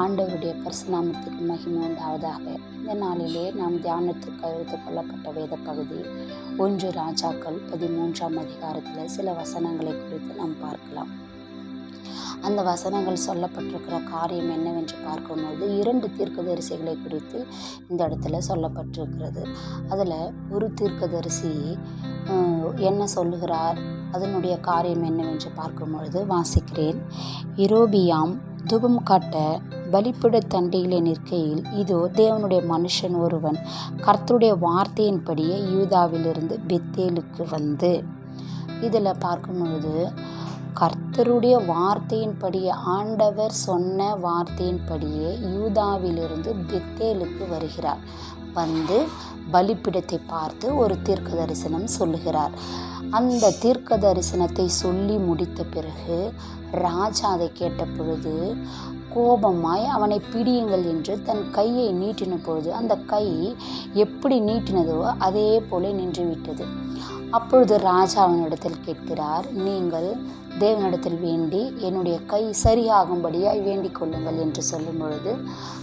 ஆண்டவருடைய பரிசுநாமத்துக்கு மகிமை உண்டாவதாக. இந்த நாளிலே நாம் தியானத்திற்கு எடுத்துக் கொள்ளப்பட்ட வேத பகுதி 1 ராஜாக்கள் 13ஆம் அதிகாரத்தில் சில வசனங்களை குறித்து நாம் பார்க்கலாம். அந்த வசனங்கள் சொல்லப்பட்டிருக்கிற காரியம் என்னவென்று பார்க்கும்போது 2 தீர்க்கதரிசிகளை குறித்து இந்த இடத்துல சொல்லப்பட்டிருக்கிறது. அதில் ஒரு தீர்க்கதரிசி என்ன சொல்லுகிறார், அதனுடைய காரியம் என்னவென்று பார்க்கும்பொழுது வாசிக்கிறேன். யெரொபெயாம் தூபம் காட்ட பலிபீட தண்டையிலே நிற்கையில், இதோ தேவனுடைய மனுஷன் ஒருவன் கர்த்தருடைய வார்த்தையின்படியே யூதாவிலிருந்து பெத்தேலுக்கு வந்து. இதில் பார்க்கும்பொழுது கர்த்தருடைய வார்த்தையின்படியே, ஆண்டவர் சொன்ன வார்த்தையின்படியே யூதாவிலிருந்து பெத்தேலுக்கு வருகிறார். வந்து பலிபீடத்தை பார்த்து ஒரு தீர்க்க தரிசனம் சொல்லுகிறார். அந்த தீர்க்க தரிசனத்தை சொல்லி முடித்த பிறகு ராஜா அதை கேட்ட பொழுது கோபமாய் அவனை பிடியுங்கள் என்று தன் கையை நீட்டின பொழுது அந்த கை எப்படி நீட்டினதோ அதே போல நின்றுவிட்டது. அப்பொழுது ராஜா அவனிடத்தில் கேட்கிறார், நீங்கள் தேவனிடத்தில் வேண்டி என்னுடைய கை சரியாகும்படியாய் வேண்டிக் கொள்ளுங்கள் என்று சொல்லும் பொழுது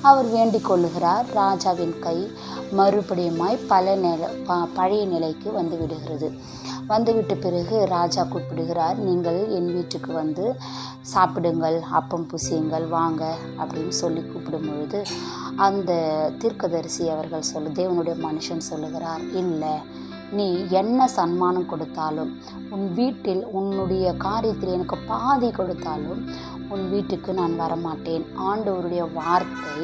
அவர் வேண்டிக் கொள்ளுகிறார். ராஜாவின் கை மறுபடியுமாய் பழைய நிலைக்கு வந்து விடுகிறது. வந்துவிட்ட பிறகு ராஜா கூப்பிடுகிறார், நீங்கள் என் வீட்டுக்கு வந்து சாப்பிடுங்கள், அப்பம் புசியுங்கள், வாங்க அப்படின்னு சொல்லி கூப்பிடும் பொழுது அந்த தீர்க்கதரிசி அவர்கள் தேவனுடைய மனுஷன் சொல்லுகிறார், இல்லை, நீ என்ன சன்மானம் கொடுத்தாலும், உன் வீட்டில் உன்னுடைய காரியத்தில் எனக்கு பாதி கொடுத்தாலும் உன் வீட்டுக்கு நான் வரமாட்டேன். ஆண்டவருடைய வார்த்தை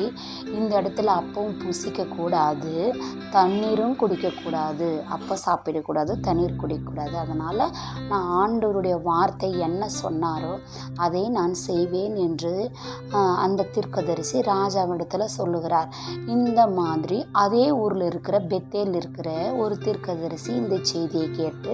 இந்த இடத்துல அப்பவும் புசிக்கக்கூடாது, தண்ணீரும் குடிக்கக்கூடாது, அப்போ சாப்பிடக்கூடாது, தண்ணீர் குடிக்கக்கூடாது. அதனால் நான் ஆண்டவருடைய வார்த்தை என்ன சொன்னாரோ அதை நான் செய்வேன் என்று அந்த தீர்க்கதரிசி ராஜாவிடத்தில் சொல்லுகிறார். இந்த மாதிரி அதே ஊரில் இருக்கிற பெத்தேல் இருக்கிற ஒரு தீர்க்கதரிசி இந்த செய்தியை கேட்டு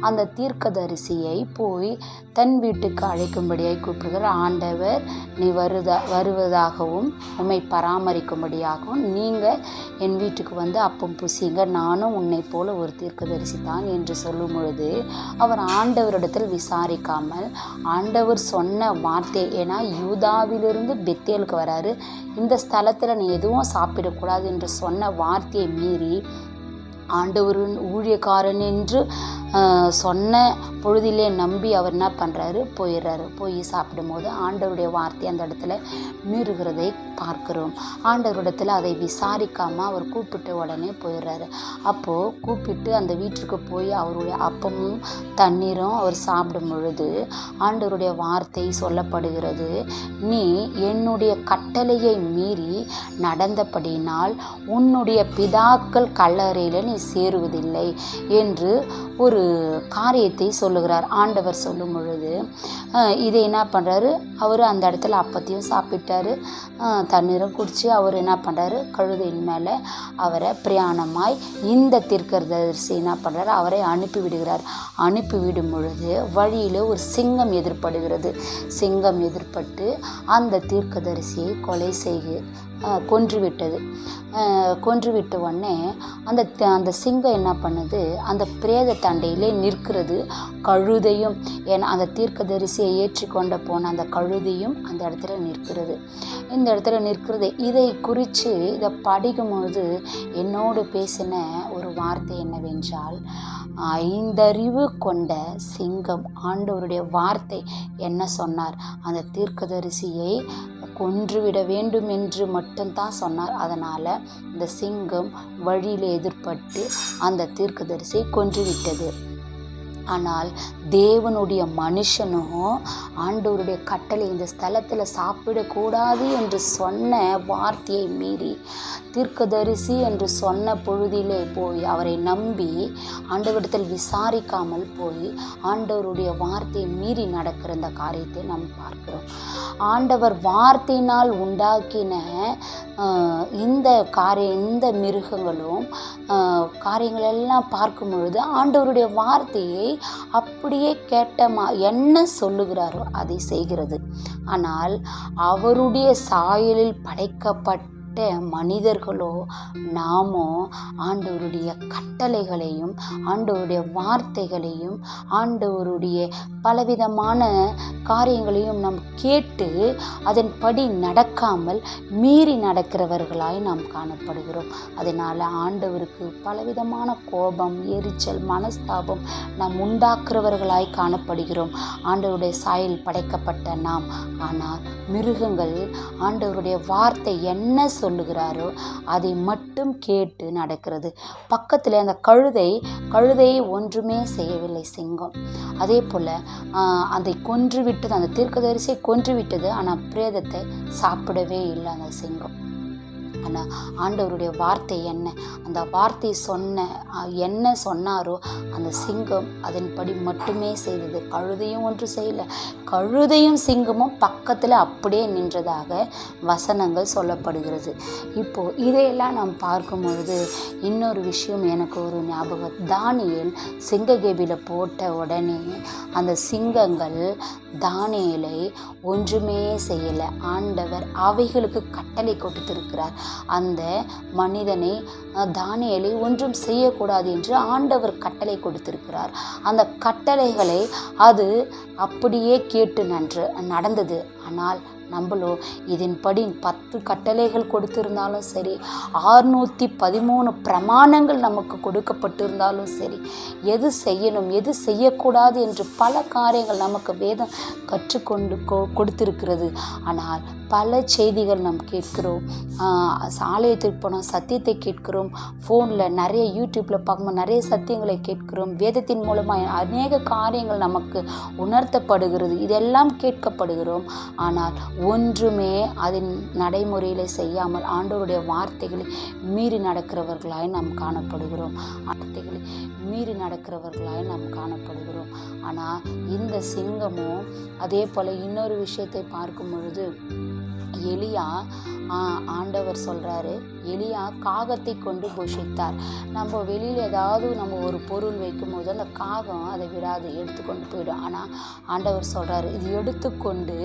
அந்த தீர்க்கதரிசியை போய் தன் வீட்டுக்கு அழைக்கும்படியாய் கூப்பிடுகிறார். ஆண்டவர், நீ வருவதாகவும் உம்மை பராமரிக்கும்படியாகவும் நீங்கள் என் வீட்டுக்கு வந்து அப்பம் புசிங்க, நானும் உன்னை போல ஒரு தீர்க்கதரிசி தான் என்று சொல்லும் பொழுது அவர் ஆண்டவரிடத்தில் விசாரிக்காமல் ஆண்டவர் சொன்ன வார்த்தை, ஏன்னா யூதாவிலிருந்து பெத்தேலுக்கு வராரு, இந்த ஸ்தலத்தில் நீ எதுவும் சாப்பிடக்கூடாது என்று சொன்ன வார்த்தையை மீறி ஆண்டவரின் ஊழியக்காரன் என்று சொன்ன பொழுதிலே நம்பி அவர் என்ன பண்ணுறாரு, போயிடுறாரு. போய் சாப்பிடும்போது ஆண்டவருடைய வார்த்தை அந்த இடத்துல மீறுகிறதை பார்க்கிறோம். ஆண்டவரிடத்தில் அதை விசாரிக்காமல் அவர் கூப்பிட்ட உடனே போயிடுறாரு. அப்போது கூப்பிட்டு அந்த வீட்டிற்கு போய் அவருடைய அப்பமும் தண்ணீரும் அவர் சாப்பிடும் பொழுது ஆண்டவருடைய வார்த்தை சொல்லப்படுகிறது, நீ என்னுடைய கட்டளையை மீறி நடந்தபடியினால் உன்னுடைய பிதாக்கள் கல்லறையில் நீ சேருவதில்லை என்று ஒரு காரியத்தை சொல்லுகிறார். ஆண்டவர் சொல்லும் பொழுது இதை என்ன பண்ணுறாரு, அவர் அந்த இடத்துல அப்பத்தையும் சாப்பிட்டாரு, தண்ணீரும் குடித்து அவர் என்ன பண்ணுறாரு, கழுதையின் மேலே அவரை பிரயாணமாய் இந்த தீர்க்கதரிசி என்ன பண்ணுறாரு, அவரை அனுப்பிவிடுகிறார். அனுப்பிவிடும் பொழுது வழியில் ஒரு சிங்கம் எதிர்படுகிறது. சிங்கம் எதிர்பட்டு அந்த தீர்க்கதரிசியை கொன்றுவிட்ட உடனே அந்த சிங்கம் என்ன பண்ணுது, அந்த பிரேத தண்டையிலே நிற்கிறது. கழுதையும், ஏன்னா அந்த தீர்க்கதரிசியை ஏற்றிக்கொண்டு போன அந்த கழுதையும் அந்த இடத்துல நிற்கிறது. இந்த இடத்துல நிற்கிறது. இதை குறித்து இதை படிக்கும்பொழுது என்னோடு பேசின ஒரு வார்த்தை என்னவென்றால், 5 அறிவு கொண்ட சிங்கம் ஆண்டவருடைய வார்த்தை என்ன சொன்னார், அந்த தீர்க்கதரிசியை கொன்றுவிட வேண்டும் என்று மட்டும்தான் சொன்னார். அதனால் இந்த சிங்கம் வழியில் எதிர்பட்டு அந்த தீர்க்கதரிசியை கொன்றுவிட்டது. ஆனால் தேவனுடைய மனுஷனும் ஆண்டவருடைய கட்டளை இந்த ஸ்தலத்தில் சாப்பிடக்கூடாது என்று சொன்ன வார்த்தையை மீறி தீர்க்கதரிசி என்று சொன்ன பொழுதிலே போய் அவரை நம்பி ஆண்டவரிடத்தில் விசாரிக்காமல் போய் ஆண்டவருடைய வார்த்தையை மீறி நடக்கிற இந்த காரியத்தை நாம் பார்க்கிறோம். ஆண்டவர் வார்த்தையினால் உண்டாக்கின இந்த மிருகங்களும் காரியங்களெல்லாம் பார்க்கும் பொழுது ஆண்டவருடைய வார்த்தையை அப்படியே என்ன சொல்லுகிறாரோ அதை செய்கிறது. ஆனால் அவருடைய சாயலில் படைக்கப்பட்ட மனிதர்களோ நாமோ ஆண்டவருடைய கட்டளைகளையும் ஆண்டவருடைய வார்த்தைகளையும் ஆண்டவருடைய பலவிதமான காரியங்களையும் நாம் கேட்டு அதன்படி நடக்காமல் மீறி நடக்கிறவர்களாய் நாம் காணப்படுகிறோம். அதனால் ஆண்டவருக்கு பலவிதமான கோபம், எரிச்சல், மனஸ்தாபம் நாம் உண்டாக்குறவர்களாய் காணப்படுகிறோம். ஆண்டவருடைய சாயல் படைக்கப்பட்ட நாம். ஆனால் மிருகங்கள் ஆண்டவருடைய வார்த்தை என்ன சொல்லுகிறாரோ அதை மட்டும் கேட்டு நடக்கிறது. பக்கத்தில் அந்த கழுதை ஒன்றுமே செய்யவில்லை சிங்கம். அதே போல் அதை கொன்று விட்டது, அந்த தீர்க்கதரிசியை கொன்று விட்டது. ஆனால் பிரேதத்தை சாப்பிடவே இல்லை அந்த சிங்கம். ஆனால் ஆண்டவருடைய வார்த்தை என்ன, அந்த வார்த்தை என்ன சொன்னாரோ அந்த சிங்கம் அதன்படி மட்டுமே செய்தது. கழுதையும் ஒன்று செய்யலை. கழுதையும் சிங்கமும் பக்கத்தில் அப்படியே நின்றதாக வசனங்கள் சொல்லப்படுகிறது. இப்போது இதையெல்லாம் நாம் பார்க்கும் பொழுது இன்னொரு விஷயம் எனக்கு ஒரு ஞாபகம். தானியேல் சிங்ககேபியில் போட்ட உடனே அந்த சிங்கங்கள் தானியேலை ஒன்றுமே செய்யலை. ஆண்டவர் அவைகளுக்கு கட்டளை கொடுத்திருக்கிறார். அந்த மனிதனை தானியேலை ஒன்றும் செய்யக்கூடாது என்று ஆண்டவர் கட்டளை கொடுத்திருக்கிறார். அந்த கட்டளைகளை அது அப்படியே கேட்டு நடந்தது. ஆனால் நம்மளோ இதன்படி 10 கட்டளைகள் கொடுத்திருந்தாலும் சரி, 613 பிரமாணங்கள் நமக்கு கொடுக்கப்பட்டிருந்தாலும் சரி, எது செய்யணும் எது செய்யக்கூடாது என்று பல காரியங்கள் நமக்கு வேதம் கற்றுக்கொண்டு கொடுத்திருக்கிறது. ஆனால் பல செய்திகள் நாம் கேட்கிறோம். ஆலயத்திற்கு போனோம், சத்தியத்தை கேட்கிறோம். ஃபோனில் நிறைய யூடியூப்பில் பார்க்கும்போது நிறைய சத்தியங்களை கேட்கிறோம். வேதத்தின் மூலமாக அநேக காரியங்கள் நமக்கு உணர்த்தப்படுகிறது. இதெல்லாம் கேட்கப்படுகிறோம். ஆனால் ஒன்றுமே அதன் நடைமுறையில் செய்யாமல் ஆண்டவருடைய வார்த்தைகளை மீறி நடக்கிறவர்களாய் நாம் காணப்படுகிறோம். வார்த்தைகளை மீறி நடக்கிறவர்களாய் நாம் காணப்படுகிறோம். ஆனால் இந்த சிங்கமும் அதே போல் இன்னொரு விஷயத்தை பார்க்கும் பொழுது எலியா ஆண்டவர் சொல்கிறாரு, எலியா காகத்தை கொண்டு போஷித்தார். நம்ம வெளியில் ஏதாவது நம்ம ஒரு பொருள் வைக்கும் போது அந்த காகம் அதை விடாது, எடுத்துக்கொண்டு போயிடும். ஆனால் ஆண்டவர் சொல்கிறாரு, இது எடுத்துக்கொண்டு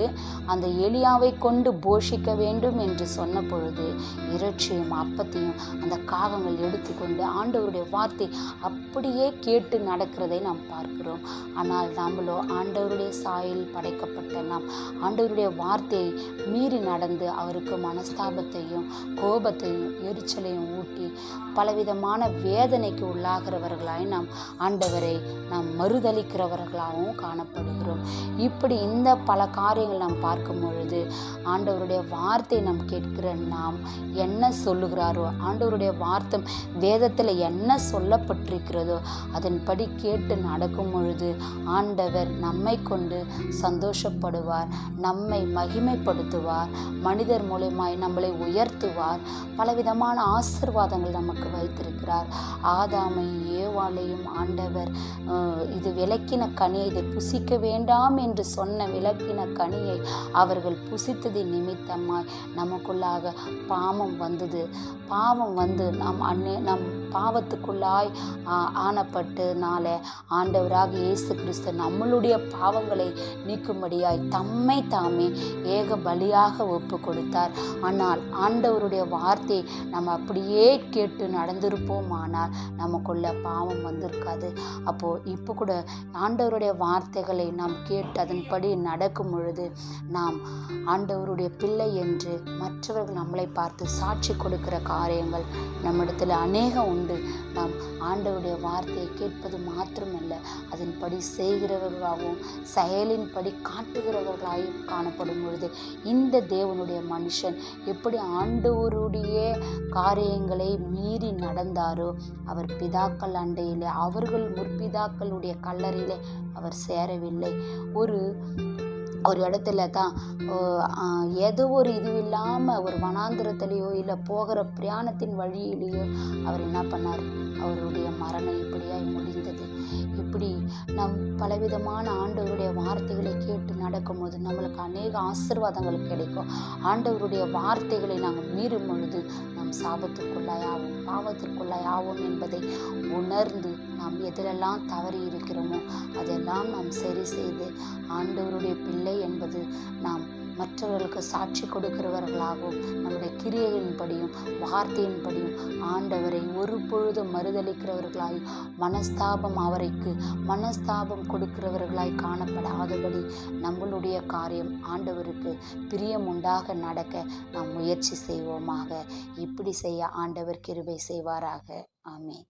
அந்த எலியாவை கொண்டு போஷிக்க வேண்டும் என்று சொன்ன பொழுது இறைச்சியும் அப்பத்தையும் அந்த காகங்கள் எடுத்துக்கொண்டு ஆண்டவருடைய வார்த்தை அப்படியே கேட்டு நடக்கிறதை நாம் பார்க்கிறோம். ஆனால் நம்மளோ ஆண்டவருடைய சாயல் படைக்கப்பட்ட நாம் ஆண்டவருடைய வார்த்தையை மீறி நடந்து அவருக்கு மனஸ்தாபத்தையும் கோபத்தையும் எரிச்சலையும் ஊட்டி பலவிதமான வேதனைக்கு உள்ளாகிறவர்களாய் நாம் ஆண்டவரை நாம் மறுதளிக்கிறவர்களாகவும் காணப்படுகிறோம். இப்படி இந்த பல காரியங்கள் நாம் பார்க்கும் பொழுது ஆண்டவருடைய வார்த்தை நாம் கேட்கிற நாம் என்ன சொல்லுகிறாரோ, ஆண்டவருடைய வார்த்தை வேதத்தில் என்ன சொல்லப்பட்டிருக்கிறதோ அதன்படி கேட்டு நடக்கும் பொழுது ஆண்டவர் நம்மை கொண்டு சந்தோஷப்படுவார், நம்மை மகிமைப்படுத்துவார், மனிதர் மூலமாய் நம்மளை உயர்த்துவார். பலவிதமான ஆசீர்வாதங்கள் நமக்கு வைத்திருக்கிறார். ஆதாமையும் ஏவாளையும் ஆண்டவர் இது விலக்கின கனியை, இதை புசிக்க வேண்டாம் என்று சொன்ன விலக்கின கனியை அவர்கள் புசித்ததின் நிமித்தமாய் நமக்குள்ளாக பாவம் வந்தது. பாவம் வந்து நம் பாவத்துக்குள்ளாய் ஆனப்பட்டனால ஆண்டவராக இயேசு கிறிஸ்து நம்மளுடைய பாவங்களை நீக்கும்படியாய் தம்மை தாமே ஏக பலியாக ஒப்பு கொடுத்தார். ஆனால் ஆண்டவருடைய வார்த்தை நம்ம அப்படியே கேட்டு நடந்திருப்போம், ஆனால் நமக்குள்ள பாவம் வந்திருக்காது. அப்போது இப்போ கூட ஆண்டவருடைய வார்த்தைகளை நாம் கேட்டு அதன்படி நடக்கும் பொழுது நாம் ஆண்டவருடைய பிள்ளை என்று மற்றவர்கள் நம்மளை பார்த்து சாட்சி கொடுக்கிற காரியங்கள் நம்மிடத்தில் அநேகம் உண்டு. நாம் ஆண்டவருடைய வார்த்தையை கேட்பது மாத்திரமல்ல, அதன்படி செய்கிறவர்களாகவும் செயலின்படி காட்டுகிறவர்களாகவும் காணப்படும் பொழுது இந்த தேவனுடைய மனுஷன் எப்படி ஆண்டவருடைய காரியங்களை மீறி நடந்தாரோ அவர் பிதாக்கள் அண்டையிலே, அவர்கள் முற்பிதாக்களுடைய கல்லறையிலே அவர் சேரவில்லை. ஒரு இடத்துல தான் ஏதோ ஒரு இது இல்லாமல் ஒரு வனாந்திரத்திலேயோ இல்லை போகிற பிரயாணத்தின் வழியிலேயோ அவர் என்ன பண்ணார், அவருடைய மரணம் இப்படியாய் முடிந்தது. இப்படி நம் பலவிதமான ஆண்டவருடைய வார்த்தைகளை கேட்டு நடக்கும்போது நம்மளுக்கு அநேக ஆசீர்வாதங்கள் கிடைக்கும். ஆண்டவருடைய வார்த்தைகளை நாங்கள் மீறும் பொழுது நாம் சாபத்துக்குள்ளாயாவோம், பாவத்திற்குள்ளாயாவோம் என்பதை உணர்ந்து நாம் எதிலெல்லாம் தவறி இருக்கிறோமோ அதெல்லாம் நாம் சரி செய்து ஆண்டவருடைய பிள்ளை என்பது நாம் மற்றவர்களுக்கு சாட்சி கொடுக்கிறவர்களாகவும் நம்முடைய கிரியையின்படியும் வார்த்தையின்படியும் ஆண்டவரை ஒரு பொழுதும் மறுதளிக்கிறவர்களாய் மனஸ்தாபம் கொடுக்கிறவர்களாய் காணப்படாதபடி நம்மளுடைய காரியம் ஆண்டவருக்கு பிரியம் உண்டாக நடக்க நாம் முயற்சி செய்வோமாக. இப்படி செய்ய ஆண்டவர் கிருபை செய்வாராக. ஆமென்.